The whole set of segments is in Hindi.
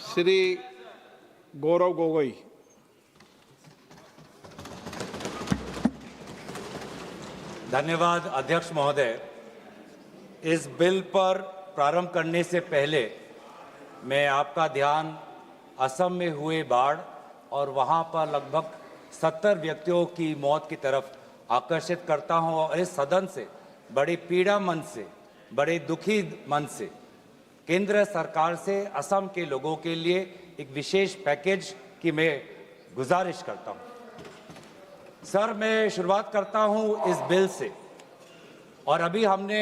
श्री गौरव गोगोई। धन्यवाद अध्यक्ष महोदय। इस बिल पर प्रारंभ करने से पहले मैं आपका ध्यान असम में हुए बाढ़ और वहां पर लगभग 70 व्यक्तियों की मौत की तरफ आकर्षित करता हूं और इस सदन से बड़ी पीड़ा मन से, बड़े दुखी मन से केंद्र सरकार से असम के लोगों के लिए एक विशेष पैकेज की मैं गुजारिश करता हूं। सर, मैं शुरुआत करता हूं इस बिल से। और अभी हमने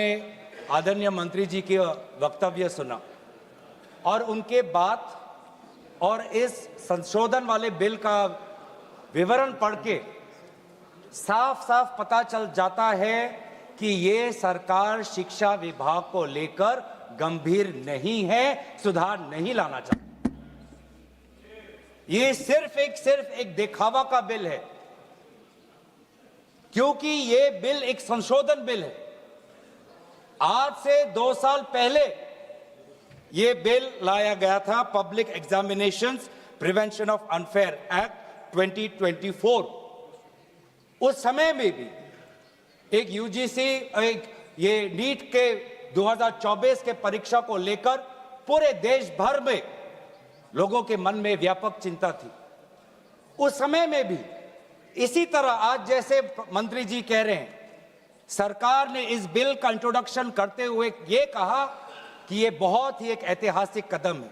आदरणीय मंत्री जी के वक्तव्य सुना और उनके बात और इस संशोधन वाले बिल का विवरण पढ़ के साफ साफ पता चल जाता है कि ये सरकार शिक्षा विभाग को लेकर गंभीर नहीं है, सुधार नहीं लाना चाहती। ये सिर्फ एक दिखावा का बिल है, क्योंकि ये बिल एक संशोधन बिल है। आज से 2 साल पहले ये बिल लाया गया था, public examinations prevention of unfair act 2024। उस समय में भी एक यूजीसी ये नीट के 2024 के परीक्षा को लेकर पूरे देश भर में लोगों के मन में व्यापक चिंता थी। उस समय में भी इसी तरह आज जैसे मंत्री जी कह रहे हैं, सरकार ने इस बिल का इंट्रोडक्शन करते हुए ये कहा कि ये बहुत ही एक ऐतिहासिक कदम है,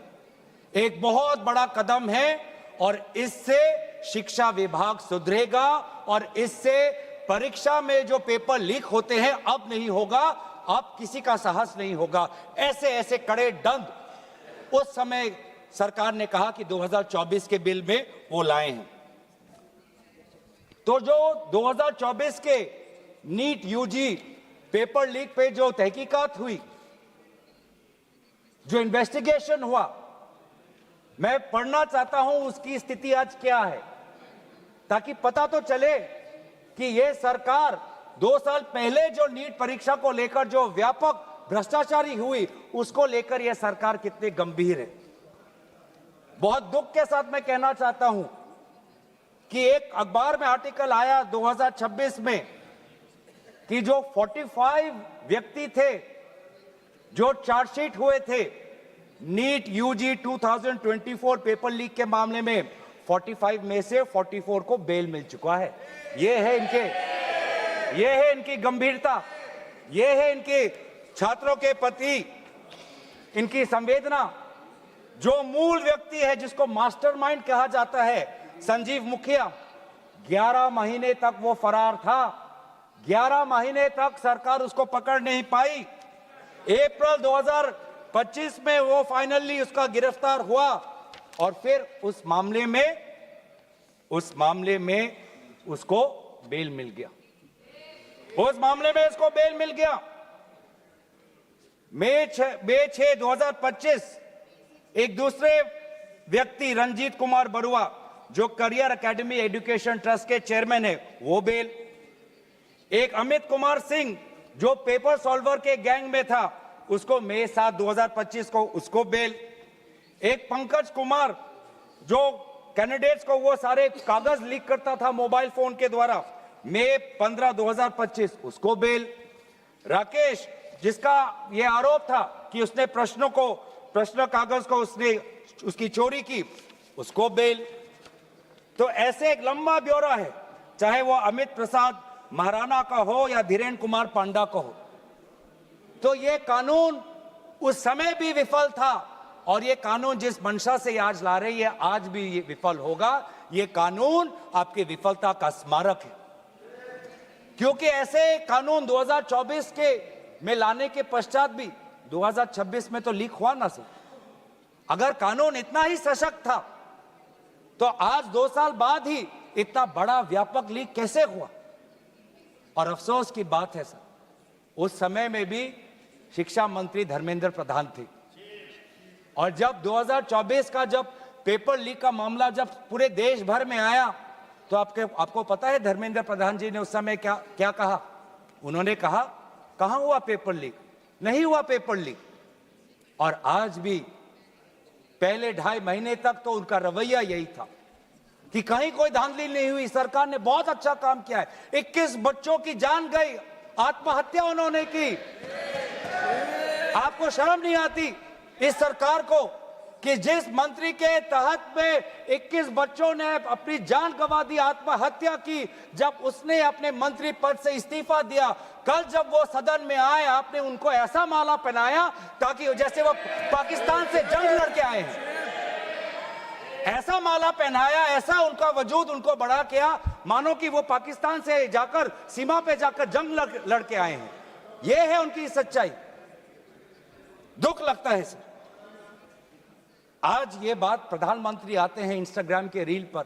एक बहुत बड़ा कदम है और इससे शिक्षा विभाग सुधरेगा और इससे परीक्षा में जो पेपर लीक होते हैं अब नहीं होगा, अब किसी का साहस नहीं होगा। ऐसे कड़े दंड उस समय सरकार ने कहा कि 2024 के बिल में वो लाए हैं। तो जो 2024 के नीट यूजी पेपर लीक पे जो तहकीकात हुई, जो इन्वेस्टिगेशन हुआ, मैं पढ़ना चाहता हूं उसकी स्थिति आज क्या है, ताकि पता तो चले कि यह सरकार 2 साल पहले जो नीट परीक्षा को लेकर जो व्यापक भ्रष्टाचारी हुई, उसको लेकर यह सरकार कितने गंभीर है। बहुत दुख के साथ मैं कहना चाहता हूं कि एक अखबार में आर्टिकल आया 2026 में कि जो 45 व्यक्ति थे जो चार्जशीट हुए थे नीट यूजी 2024 पेपर लीक के मामले में, 45 में से 44 को बेल मिल चुका है। ये है इनकी गंभीरता, ये है इनके छात्रों के प्रति इनकी संवेदना। जो मूल व्यक्ति है जिसको मास्टरमाइंड कहा जाता है, संजीव मुखिया, 11 महीने तक वो फरार था। 11 महीने तक सरकार उसको पकड़ नहीं पाई। अप्रैल 2025 में वो फाइनली उसका गिरफ्तार हुआ और फिर उस मामले में उसको बेल मिल गया। मई 6, 2025 एक दूसरे व्यक्ति रंजीत कुमार बरुआ, जो करियर एकेडमी एजुकेशन ट्रस्ट के चेयरमैन है, वो बेल। एक अमित कुमार सिंह जो पेपर सॉल्वर के गैंग में था, उसको मई 7, 2025 को उसको बेल। एक पंकज कुमार जो कैंडिडेट्स को वो सारे कागज लीक करता था मोबाइल फोन के द्वारा, मई 15, 2025 उसको बेल। राकेश, जिसका ये आरोप था कि उसने प्रश्न कागज को उसकी चोरी की, उसको बेल। तो ऐसे एक लंबा ब्यौरा है, चाहे वो अमित प्रसाद महाराणा का हो या धीरेन्द्र कुमार पांडा का हो। तो ये कानून उस समय भी विफल था और ये कानून जिस मंशा से आज ला रही है, आज भी ये विफल होगा। ये कानून आपकी विफलता का स्मारक है, क्योंकि ऐसे कानून 2024 के में लाने के पश्चात भी 2026 में तो लीक हुआ ना सर। अगर कानून इतना ही सशक्त था तो आज 2 साल बाद ही इतना बड़ा व्यापक लीक कैसे हुआ। और अफसोस की बात है सर, उस समय में भी शिक्षा मंत्री धर्मेंद्र प्रधान थे और जब 2024 का जब पेपर लीक का मामला जब पूरे देश भर में आया तो आपको पता है धर्मेंद्र प्रधान जी ने उस समय क्या कहा। उन्होंने कहा, कहां हुआ पेपर लीक, नहीं हुआ पेपर लीक। और आज भी पहले 2.5 महीने तक तो उनका रवैया यही था कि कहीं कोई धांधली नहीं हुई, सरकार ने बहुत अच्छा काम किया है। 21 बच्चों की जान गई, आत्महत्या उन्होंने की। आपको शर्म नहीं आती इस सरकार को कि जिस मंत्री के तहत में 21 बच्चों ने अपनी जान गंवा दी, आत्महत्या की, जब उसने अपने मंत्री पद से इस्तीफा दिया, कल जब वो सदन में आए आपने उनको ऐसा माला पहनाया ताकि जैसे वो पाकिस्तान से जंग लड़के आए हैं, ऐसा माला पहनाया, ऐसा उनका वजूद उनको बड़ा किया मानो कि वो पाकिस्तान से जाकर सीमा पे जाकर जंग लड़के आए हैं। ये है उनकी सच्चाई। दुख लगता है सर। आज ये बात प्रधानमंत्री आते हैं इंस्टाग्राम के रील पर,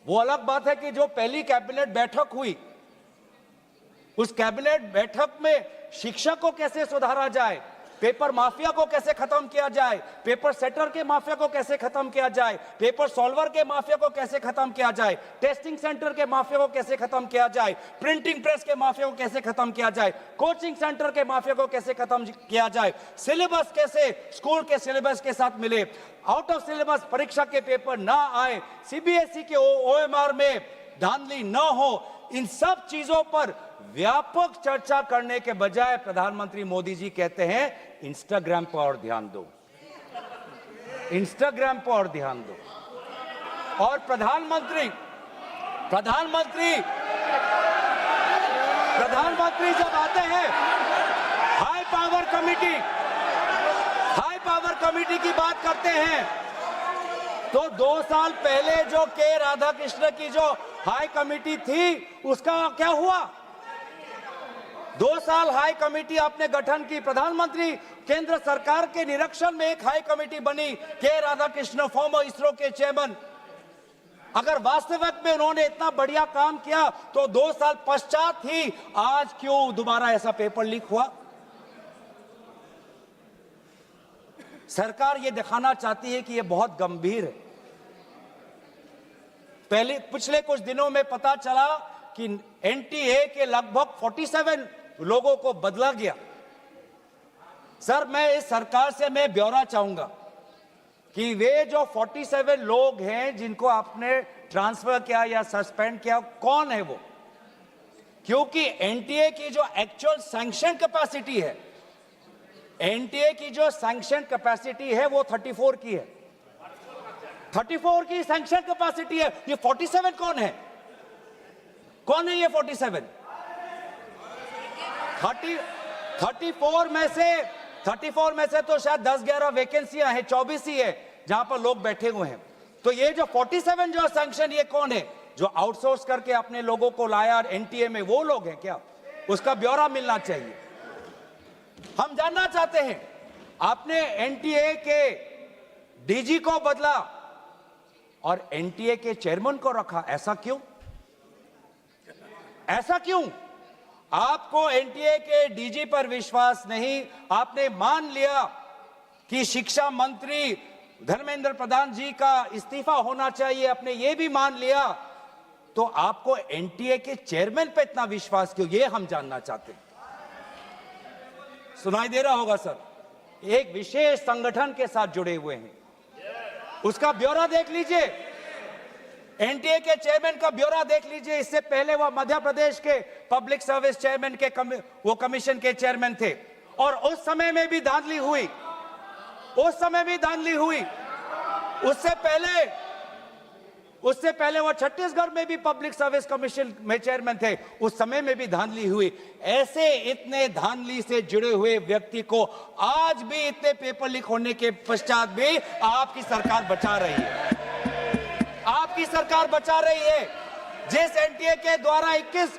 वो अलग बात है कि जो पहली कैबिनेट बैठक हुई उस कैबिनेट बैठक में शिक्षा को कैसे सुधारा जाए, पेपर माफिया को कैसे खत्म किया जाए, पेपर सेटर के माफिया को कैसे खत्म किया जाए, पेपर सॉल्वर के माफिया को कैसे खत्म किया जाए, टेस्टिंग सेंटर के माफिया को कैसे खत्म किया जाए, प्रिंटिंग प्रेस के माफिया को कैसे खत्म किया जाए, कोचिंग सेंटर के माफिया को कैसे खत्म किया जाए, सिलेबस कैसे स्कूल के सिलेबस के साथ मिले, आउट ऑफ सिलेबस परीक्षा के पेपर ना आए, सीबीएसई के ओएमआर में धांधली न हो, इन सब चीजों पर व्यापक चर्चा करने के बजाय प्रधानमंत्री मोदी जी कहते हैं इंस्टाग्राम पर और ध्यान दो, इंस्टाग्राम पर और ध्यान दो। और प्रधानमंत्री जब आते हैं हाई पावर कमेटी की बात करते हैं तो 2 साल पहले जो के राधाकृष्ण की जो हाई कमेटी थी उसका क्या हुआ? 2 साल हाई कमेटी आपने गठन की, प्रधानमंत्री केंद्र सरकार के निरीक्षण में एक हाई कमेटी बनी, के राधाकृष्ण फॉर्मर इसरो के चेयरमैन। अगर वास्तविक में उन्होंने इतना बढ़िया काम किया तो 2 साल पश्चात ही आज क्यों दोबारा ऐसा पेपर लीक हुआ? सरकार ये दिखाना चाहती है कि ये बहुत गंभीर है। पिछले कुछ दिनों में पता चला कि एनटीए के लगभग 47 लोगों को बदला गया। सर, मैं इस सरकार से मैं ब्यौरा चाहूंगा कि वे जो 47 लोग हैं जिनको आपने ट्रांसफर किया या सस्पेंड किया, कौन है वो? क्योंकि एनटीए की जो एक्चुअल सैंक्शन कैपेसिटी है, एनटीए की जो सैंक्शन कैपेसिटी है वो 34 की है, 34 की सैंक्शन कैपेसिटी है। ये 47 कौन है? कौन है ये 47? 34 में से तो शायद 10-11 वैकेंसियां हैं, 24 ही है जहां पर लोग बैठे हुए हैं। तो ये जो 47 जो सैंक्शन, ये कौन है? जो आउटसोर्स करके अपने लोगों को लाया एनटीए में, वो लोग हैं क्या? उसका ब्यौरा मिलना चाहिए। हम जानना चाहते हैं, आपने एनटीए के डीजी को बदला और एनटीए के चेयरमैन को रखा, ऐसा क्यों? ऐसा क्यों? आपको एनटीए के डीजी पर विश्वास नहीं, आपने मान लिया कि शिक्षा मंत्री धर्मेंद्र प्रधान जी का इस्तीफा होना चाहिए, आपने ये भी मान लिया, तो आपको एनटीए के चेयरमैन पे इतना विश्वास क्यों? ये हम जानना चाहते हैं। सुनाई दे रहा होगा सर, एक विशेष संगठन के साथ जुड़े हुए हैं, उसका ब्यौरा देख लीजिए, एनटीए के चेयरमैन का ब्यौरा देख लीजिए। इससे पहले वो मध्य प्रदेश के पब्लिक सर्विस चेयरमैन के वो कमीशन के चेयरमैन थे और उस समय में भी धांधली हुई, उससे पहले वो छत्तीसगढ़ में भी पब्लिक सर्विस कमीशन में चेयरमैन थे, उस समय में भी धांधली हुई। ऐसे इतने धांधली से जुड़े हुए व्यक्ति को आज भी इतने पेपर लीक होने के पश्चात भी आपकी सरकार बचा रही है, आपकी सरकार बचा रही है। जिस एनटीए के द्वारा 21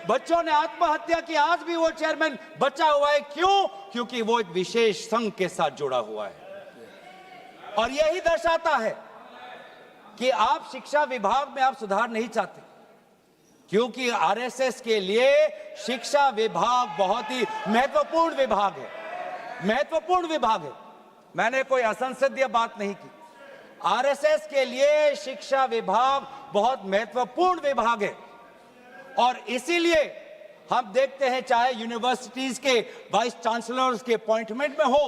बच्चों ने आत्महत्या की, आज भी वो चेयरमैन बचा हुआ है। क्यों? क्योंकि वो एक विशेष संघ के साथ जुड़ा हुआ है। और यही दर्शाता है कि आप शिक्षा विभाग में आप सुधार नहीं चाहते, क्योंकि आरएसएस के लिए शिक्षा विभाग बहुत ही महत्वपूर्ण विभाग है। मैंने कोई असंसदीय बात नहीं की। आरएसएस के लिए शिक्षा विभाग बहुत महत्वपूर्ण विभाग है और इसीलिए हम देखते हैं चाहे यूनिवर्सिटीज के वाइस चांसलर्स के अपॉइंटमेंट में हो,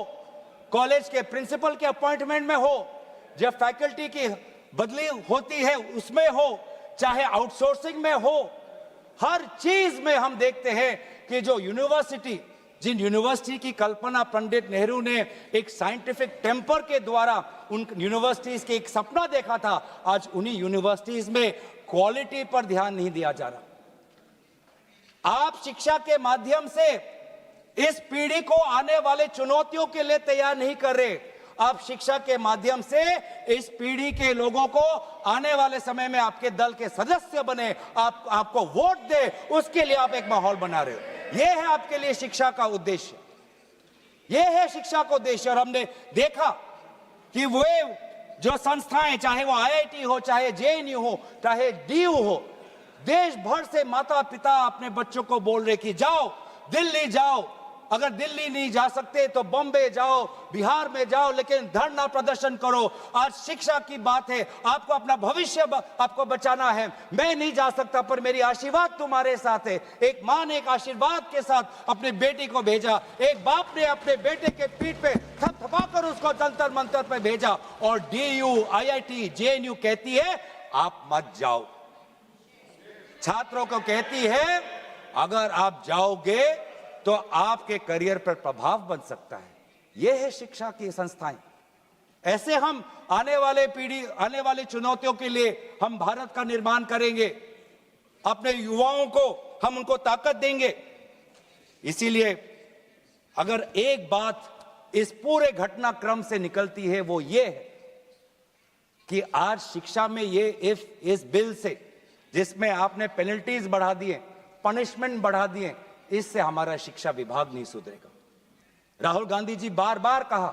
कॉलेज के प्रिंसिपल के अपॉइंटमेंट में हो, जब फैकल्टी की बदली होती है उसमें हो, चाहे आउटसोर्सिंग में हो, हर चीज में हम देखते हैं कि जो यूनिवर्सिटी, जिन यूनिवर्सिटी की कल्पना पंडित नेहरू ने एक साइंटिफिक टेम्पर के द्वारा उन यूनिवर्सिटीज के एक सपना देखा था, आज उन्हीं यूनिवर्सिटीज में क्वालिटी पर ध्यान नहीं दिया जा रहा। आप शिक्षा के माध्यम से इस पीढ़ी को आने वाले चुनौतियों के लिए तैयार नहीं कर रहे। आप शिक्षा के माध्यम से इस पीढ़ी के लोगों को आने वाले समय में आपके दल के सदस्य बने, आपको वोट दे, उसके लिए आप एक माहौल बना रहे हो। यह है आपके लिए शिक्षा का उद्देश्य, यह है शिक्षा का उद्देश्य। और हमने देखा कि वे जो संस्थाएं, चाहे वो IIT हो, चाहे JNU हो, चाहे DU हो, देश भर से माता पिता अपने बच्चों को बोल रहे कि जाओ दिल्ली जाओ, अगर दिल्ली नहीं जा सकते तो बॉम्बे जाओ, बिहार में जाओ, लेकिन धरना प्रदर्शन करो। आज शिक्षा की बात है, आपको अपना भविष्य आपको बचाना है। मैं नहीं जा सकता पर मेरी आशीर्वाद तुम्हारे साथ है। एक मां ने एक आशीर्वाद के साथ अपने बेटी को भेजा, एक बाप ने अपने बेटे के पीठ पे थपथपाकर उसको जंतर मंतर पे भेजा, और DU, IIT, JNU कहती है आप मत जाओ। छात्रों को कहती है अगर आप जाओगे तो आपके करियर पर प्रभाव बन सकता है। यह है शिक्षा की संस्थाएं। ऐसे हम आने वाले पीढ़ी, आने वाली चुनौतियों के लिए हम भारत का निर्माण करेंगे, अपने युवाओं को हम उनको ताकत देंगे। इसीलिए अगर एक बात इस पूरे घटनाक्रम से निकलती है वो ये है कि आज शिक्षा में ये इस बिल से, जिसमें आपने पेनल्टीज बढ़ा दिए, पनिशमेंट बढ़ा दिए, इससे हमारा शिक्षा विभाग नहीं सुधरेगा। राहुल गांधी जी बार बार कहा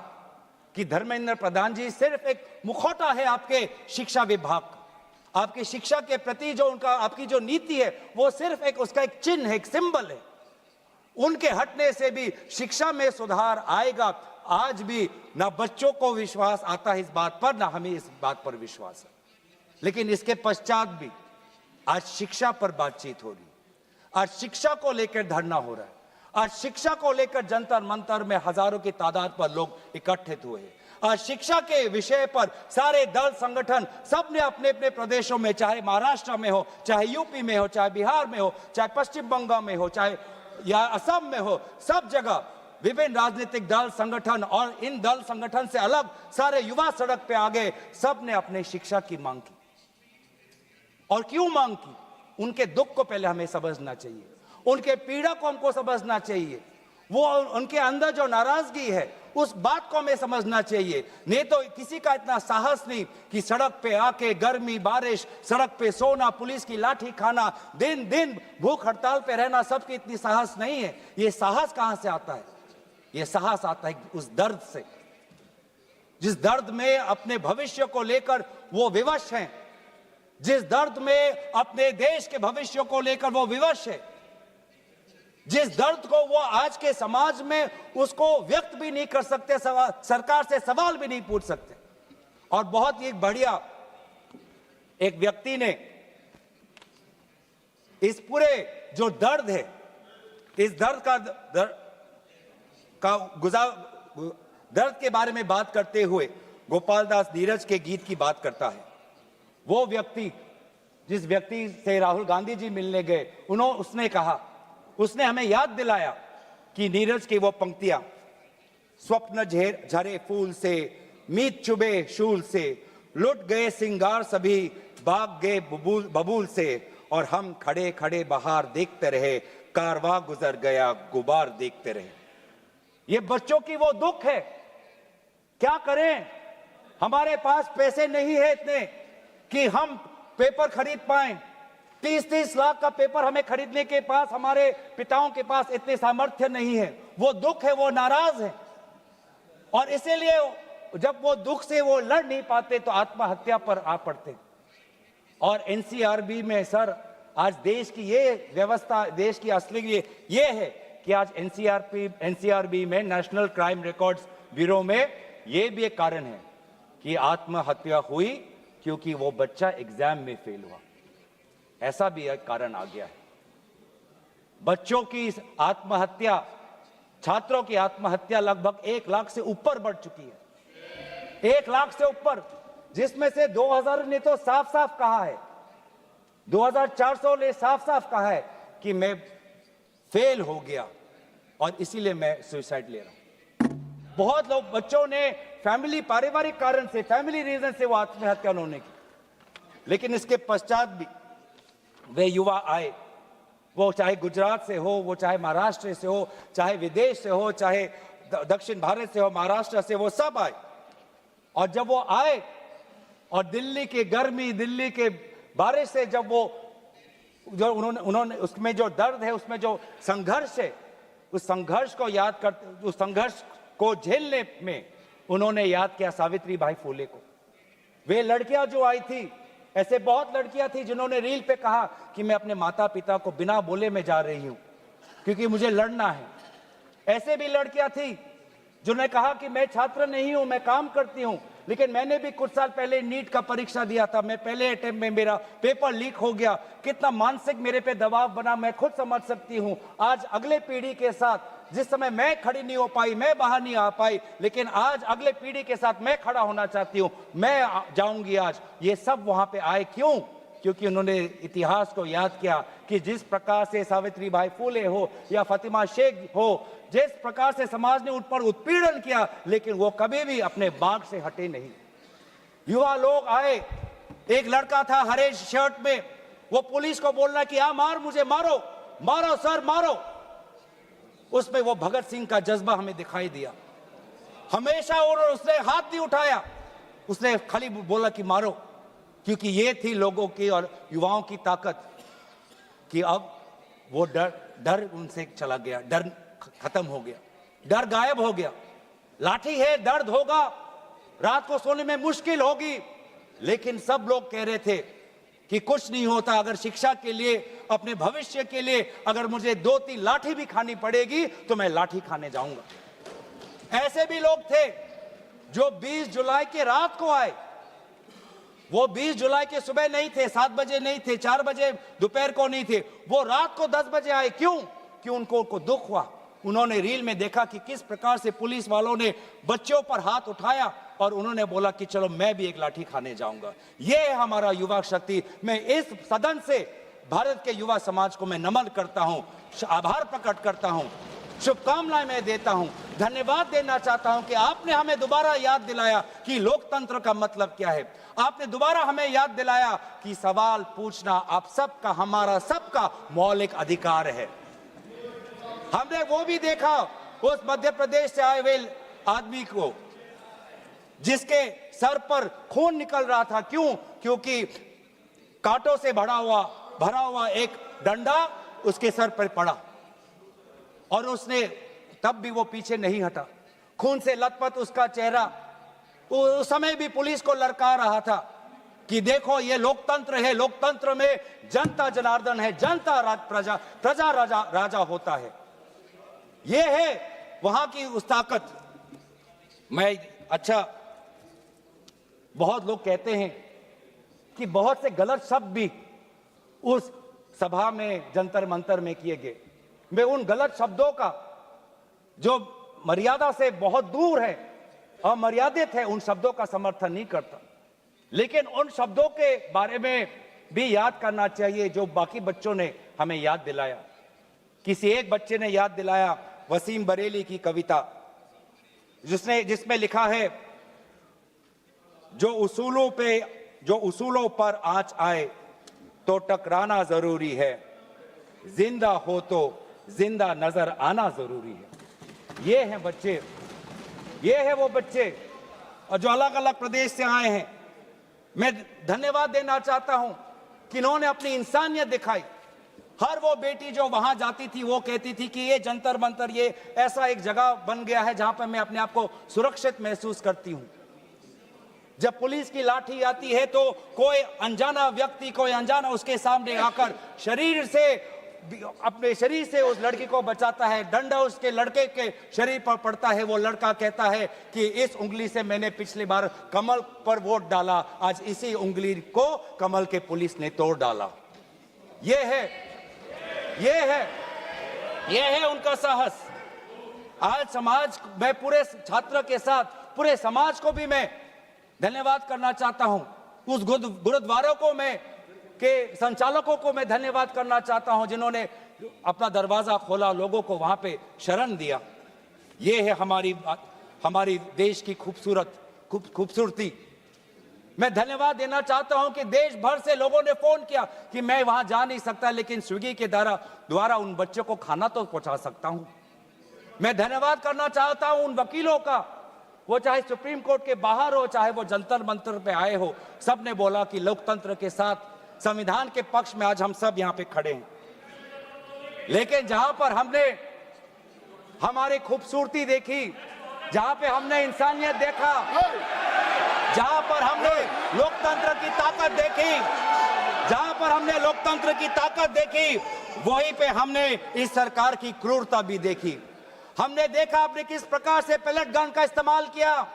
कि धर्मेंद्र प्रधान जी सिर्फ एक मुखौटा है आपके शिक्षा विभाग का। आपकी शिक्षा के प्रति जो उनका, आपकी जो नीति है वो सिर्फ एक, उसका एक चिन्ह है, एक सिंबल है। उनके हटने से भी शिक्षा में सुधार आएगा। आज भी ना बच्चों को विश्वास आता है इस बात पर, ना हमें इस बात पर विश्वास है। लेकिन इसके पश्चात भी आज शिक्षा पर बातचीत हो रही है, आज शिक्षा को लेकर धरना हो रहा है, आज शिक्षा को लेकर जंतर मंतर में हजारों की तादाद पर लोग इकट्ठित हुए हैं। आज शिक्षा के विषय पर सारे दल संगठन सब ने अपने अपने प्रदेशों में, चाहे महाराष्ट्र में हो, चाहे यूपी में हो, चाहे बिहार में हो, चाहे पश्चिम बंगाल में हो, चाहे या असम में हो, सब जगह विभिन्न राजनीतिक दल संगठन और इन दल संगठन से अलग सारे युवा सड़क पे आ गए। सब ने अपने शिक्षा की मांग की। और क्यों मांग की? उनके दुख को पहले हमें समझना चाहिए, उनके पीड़ा को हमको समझना चाहिए, वो उनके अंदर जो नाराजगी है उस बात को हमें समझना चाहिए। नहीं तो किसी का इतना साहस नहीं कि सड़क पे आके गर्मी बारिश, सड़क पे सोना, पुलिस की लाठी खाना, दिन दिन भूख हड़ताल पे रहना, सबकी इतनी साहस नहीं है। ये साहस कहां से आता है? ये साहस आता है उस दर्द से, जिस दर्द में अपने भविष्य को लेकर वो विवश हैं, जिस दर्द में अपने देश के भविष्य को लेकर वो विवश है, जिस दर्द को वो आज के समाज में उसको व्यक्त भी नहीं कर सकते, सरकार से सवाल भी नहीं पूछ सकते। और बहुत ही बढ़िया एक व्यक्ति ने इस पूरे जो दर्द है, इस दर्द के बारे में बात करते हुए गोपाल दास नीरज के गीत की बात करता है। वो व्यक्ति, जिस व्यक्ति से राहुल गांधी जी मिलने गए, उसने कहा, उसने हमें याद दिलाया कि नीरज की वो पंक्तियां, स्वप्न झरे फूल से, मीत चुबे शूल से, लुट गए सिंगार सभी, भाग गए बबूल से, और हम खड़े खड़े बाहर देखते रहे, कारवां गुजर गया गुबार देखते रहे। ये बच्चों की वो दुख है। क्या करें? हमारे पास पैसे नहीं है इतने कि हम पेपर खरीद पाएं। 30-30 लाख का पेपर हमें खरीदने के पास, हमारे पिताओं के पास इतने सामर्थ्य नहीं है। वो दुख है, वो नाराज है, और इसीलिए जब वो दुख से वो लड़ नहीं पाते तो आत्महत्या पर आ पड़ते। और NCRB में सर, आज देश की ये व्यवस्था, देश की असली ये है कि आज NCRB में, नेशनल क्राइम रिकॉर्ड्स ब्यूरो में, ये भी एक कारण है कि आत्महत्या हुई क्योंकि वो बच्चा एग्जाम में फेल हुआ। ऐसा भी एक कारण आ गया है। बच्चों की आत्महत्या, छात्रों की आत्महत्या लगभग 1 लाख से ऊपर बढ़ चुकी है, 1 लाख से ऊपर, जिसमें से 2000 ने तो साफ साफ कहा है, 2400 ने साफ साफ कहा है कि मैं फेल हो गया और इसीलिए मैं सुसाइड ले रहा हूं। बहुत लोग, बच्चों ने फैमिली, पारिवारिक कारण से, फैमिली रीजन से वो आत्महत्या उन्होंने की। लेकिन इसके पश्चात भी वे युवा आए, वो चाहे गुजरात से हो, वो चाहे महाराष्ट्र से हो, चाहे विदेश से हो, चाहे दक्षिण भारत से हो, महाराष्ट्र से, वो सब आए। और जब वो आए और दिल्ली की गर्मी, दिल्ली के बारिश से जब वो जो उन्होंने उसमें जो दर्द है, उसमें जो संघर्ष है, उस संघर्ष को याद करते, उस संघर्ष को झेलने में उन्होंने याद किया सावित्री बाई फुले को। वे लड़कियां जो आई थी, ऐसे बहुत लड़कियां थी जिन्होंने रील पे कहा कि मैं अपने माता पिता को बिना बोले में जा रही हूं क्योंकि मुझे लड़ना है। ऐसे भी लड़कियां थी जिन्होंने कहा कि मैं छात्र नहीं हूं, मैं काम करती हूं, लेकिन मैंने भी कुछ साल पहले नीट का परीक्षा दिया था, मैं पहले अटेम्प्ट में मेरा पेपर लीक हो गया, कितना मानसिक मेरे पे दबाव बना मैं खुद समझ सकती हूं। आज अगले पीढ़ी के साथ, जिस समय मैं खड़ी नहीं हो पाई, मैं बाहर नहीं आ पाई, लेकिन आज अगले पीढ़ी के साथ मैं खड़ा होना चाहती हूं, मैं जाऊंगी आज। ये सब वहां पे आए क्यों? क्योंकि उन्होंने इतिहास को याद किया कि जिस प्रकार से सावित्री बाई फुले हो या फातिमा शेख हो, जिस प्रकार से समाज ने उन पर उत्पीड़न किया, लेकिन वो कभी भी अपने बाग से हटे नहीं। युवा लोग आए, एक लड़का था हरे शर्ट में, वो पुलिस को बोल रहा कि आ मार, मुझे मारो, मारो सर मारो। उसमें वो भगत सिंह का जज्बा हमें दिखाई दिया। हमेशा उसने हाथ नहीं उठाया, उसने खाली बोला कि मारो, क्योंकि ये थी लोगों की और युवाओं की ताकत कि अब वो डर उनसे चला गया, डर खत्म हो गया, डर गायब हो गया। लाठी है, दर्द होगा, रात को सोने में मुश्किल होगी, लेकिन सब लोग कह रहे थे कि कुछ नहीं होता, अगर शिक्षा के लिए, अपने भविष्य के लिए अगर मुझे 2-3 लाठी भी खानी पड़ेगी तो मैं लाठी खाने जाऊंगा। ऐसे भी लोग थे जो 20 जुलाई के रात को आए। वो 20 जुलाई के सुबह नहीं थे, 7 बजे नहीं थे, 4 बजे दोपहर को नहीं थे, वो रात को 10 बजे आए। क्यों? क्यों? उनको दुख हुआ। उन्होंने रील में देखा कि किस प्रकार से पुलिस वालों ने बच्चों पर हाथ उठाया और उन्होंने बोला कि चलो मैं भी एक लाठी खाने जाऊंगा। ये है हमारा युवा शक्ति। मैं इस सदन से भारत के युवा समाज को मैं नमन करता हूं, आभार प्रकट करता हूं, शुभकामनाएं मैं देता हूं, धन्यवाद देना चाहता हूं कि आपने हमें दोबारा याद दिलाया कि लोकतंत्र का मतलब क्या है। आपने दोबारा हमें याद दिलाया कि सवाल पूछना आप सबका, हमारा सबका मौलिक अधिकार है। हमने वो भी देखा उस मध्य प्रदेश से आए हुए आदमी को जिसके सर पर खून निकल रहा था। क्यों? क्योंकि कांटों से भरा हुआ एक डंडा उसके सर पर पड़ा और उसने तब भी वो पीछे नहीं हटा। खून से लथपथ उसका चेहरा, उस समय भी पुलिस को ललकार रहा था कि देखो ये लोकतंत्र है, लोकतंत्र में जनता जनार्दन है, जनता प्रजा राजा होता है। ये है वहां की उस ताकत। बहुत लोग कहते हैं कि बहुत से गलत शब्द भी उस सभा में, जंतर मंतर में किए गए। मैं उन गलत शब्दों का, जो मर्यादा से बहुत दूर है, अमर्यादित है, उन शब्दों का समर्थन नहीं करता, लेकिन उन शब्दों के बारे में भी याद करना चाहिए जो बाकी बच्चों ने हमें याद दिलाया। किसी एक बच्चे ने याद दिलाया वसीम बरेली की कविता, जिसमें लिखा है, जो उसूलों पर आंच आए तो टकराना जरूरी है, जिंदा हो तो जिंदा नजर आना जरूरी है। ये हैं बच्चे, ये है वो बच्चे और जो अलग अलग प्रदेश से आए हैं। मैं धन्यवाद देना चाहता हूं कि इन्होंने अपनी इंसानियत दिखाई। हर वो बेटी जो वहां जाती थी वो कहती थी कि ये जंतर मंतर, ये ऐसा एक जगह बन गया है जहां पर मैं अपने आप को सुरक्षित महसूस करती हूं। जब पुलिस की लाठी आती है तो कोई अनजाना व्यक्ति, कोई अनजाना उसके सामने आकर अपने शरीर से उस लड़की को बचाता है। डंडा उसके लड़के के शरीर पर पड़ता है, वो लड़का कहता है कि इस उंगली से मैंने पिछली बार कमल पर वोट डाला, आज इसी उंगली को कमल के पुलिस ने तोड़ डाला। ये है यह है उनका साहस। आज समाज, मैं पूरे छात्र के साथ पूरे समाज को भी मैं धन्यवाद करना चाहता हूं। उस गुरुद्वारों को मैं के संचालकों को मैं धन्यवाद करना चाहता हूं जिन्होंने अपना दरवाजा खोला, लोगों को वहां पे शरण दिया। ये है हमारी देश की खूबसूरती। मैं धन्यवाद देना चाहता हूं कि देश भर से लोगों ने फोन किया कि मैं वहां जा नहीं सकता, लेकिन स्विगी के द्वारा उन बच्चों को खाना तो पहुंचा सकता हूं। मैं धन्यवाद करना चाहता हूं उन वकीलों का, वो चाहे सुप्रीम कोर्ट के बाहर हो, चाहे वो जंतर मंतर पे आए हो, सब ने बोला कि लोकतंत्र के साथ संविधान के पक्ष में आज हम सब यहां पे खड़े हैं। लेकिन जहां पर हमने हमारी खूबसूरती देखी, जहां पे हमने इंसानियत देखा, जहां पर हमने लोकतंत्र की ताकत देखी, जहां पर हमने लोकतंत्र की ताकत देखी, वहीं पे हमने इस सरकार की क्रूरता भी देखी। हमने देखा आपने किस प्रकार से पैलेट गन का इस्तेमाल किया,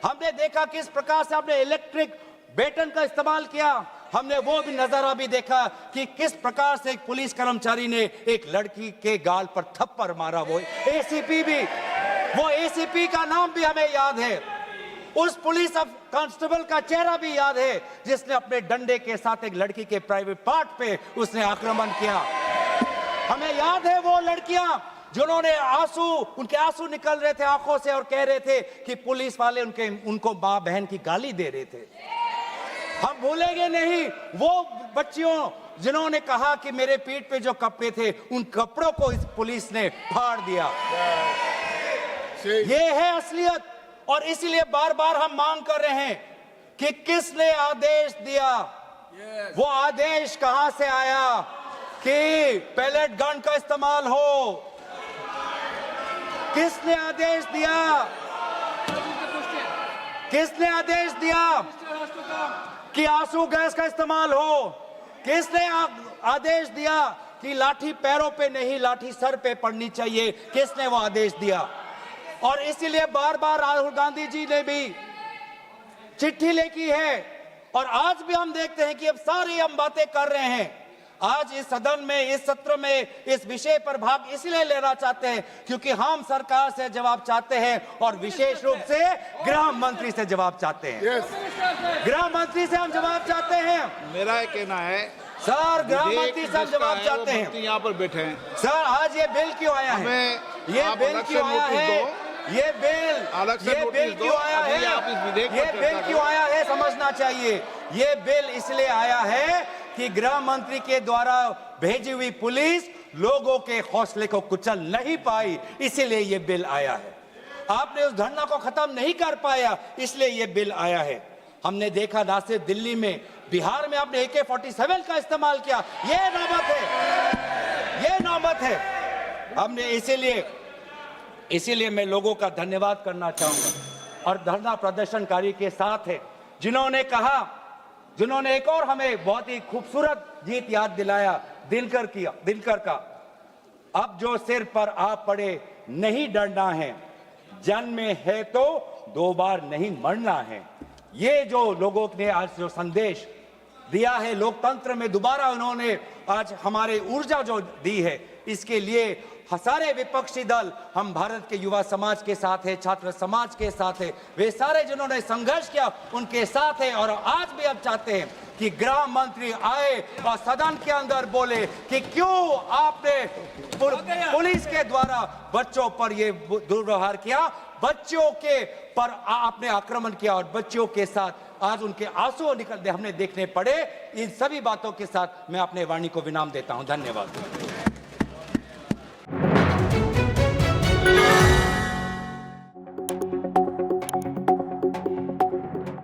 हमने देखा किस प्रकार से आपने इलेक्ट्रिक बेटन का इस्तेमाल किया, हमने वो भी नजारा भी देखा कि किस प्रकार से एक पुलिस कर्मचारी ने एक लड़की के गाल पर थप्पड़ मारा। वो एसीपी का नाम भी हमें याद है, उस पुलिस कांस्टेबल का चेहरा भी याद है जिसने अपने डंडे के साथ एक लड़की के प्राइवेट पार्ट पे उसने आक्रमण किया। हमें याद है वो लड़कियां जिन्होंने उनके आंसू निकल रहे थे आंखों से और कह रहे थे कि पुलिस वाले उनको मां बहन की गाली दे रहे थे। हम भूलेंगे नहीं वो बच्चियों जिन्होंने कहा कि मेरे पीठ पे जो कपड़े थे उन कपड़ों को इस पुलिस ने फाड़ दिया। ये है असलियत, और इसीलिए बार बार हम मांग कर रहे हैं कि किसने आदेश दिया, वो आदेश कहां से आया कि पैलेट गन का इस्तेमाल हो, किसने आदेश दिया, किसने आदेश दिया कि आंसू गैस का इस्तेमाल हो, किसने आदेश दिया कि लाठी पैरों पे नहीं लाठी सर पे पड़नी चाहिए, किसने वो आदेश दिया। और इसीलिए बार बार राहुल गांधी जी ने भी चिट्ठी लिखी है, और आज भी हम देखते हैं कि अब सारी हम बातें कर रहे हैं। आज इस सदन में, इस सत्र में इस विषय पर भाग इसलिए लेना चाहते हैं क्योंकि हम सरकार से जवाब चाहते हैं, और विशेष रूप से गृह मंत्री से जवाब चाहते हैं। गृह मंत्री से हम जवाब चाहते हैं। मेरा ये कहना है सर, गृह मंत्री से हम जवाब चाहते हैं। यहाँ पर बैठे हैं सर, आज ये बिल क्यों आया है, ये बिल क्यों आया है, ये बिल क्यों आया है, ये बिल क्यों आया है समझना चाहिए। ये बिल इसलिए आया है कि गृह मंत्री के द्वारा भेजी हुई पुलिस लोगों के हौसले को कुचल नहीं पाई, इसीलिए ये बिल आया है। आपने उस धरना को खत्म नहीं कर पाया, इसलिए ये बिल आया है। हमने देखा ना सिर्फ दिल्ली में, बिहार में आपने AK-47 का इस्तेमाल किया, ये नौबत है, ये नौबत है। हमने इसीलिए मैं लोगों का धन्यवाद करना चाहूंगा, और धरना प्रदर्शनकारी के साथ है जिन्होंने एक और हमें बहुत ही खूबसूरत गीत याद दिलाया, दिनकर का। अब जो सिर पर आ पड़े नहीं डरना है, जन्म में है तो 2 बार नहीं मरना है। ये जो लोगों ने आज जो संदेश दिया है लोकतंत्र में, दोबारा उन्होंने आज हमारे ऊर्जा जो दी है, इसके लिए सारे विपक्षी दल, हम भारत के युवा समाज के साथ है, छात्र समाज के साथ है, वे सारे जिन्होंने संघर्ष किया उनके साथ है। और आज भी अब चाहते हैं कि गृह मंत्री आए और सदन के अंदर बोले कि क्यों आपने पुलिस के द्वारा बच्चों पर ये दुर्व्यवहार किया, बच्चों के पर आपने आक्रमण किया, और बच्चों के साथ आज उनके आंसू निकलते हमने देखने पड़े। इन सभी बातों के साथ मैं अपने वाणी को विराम देता हूं। धन्यवाद।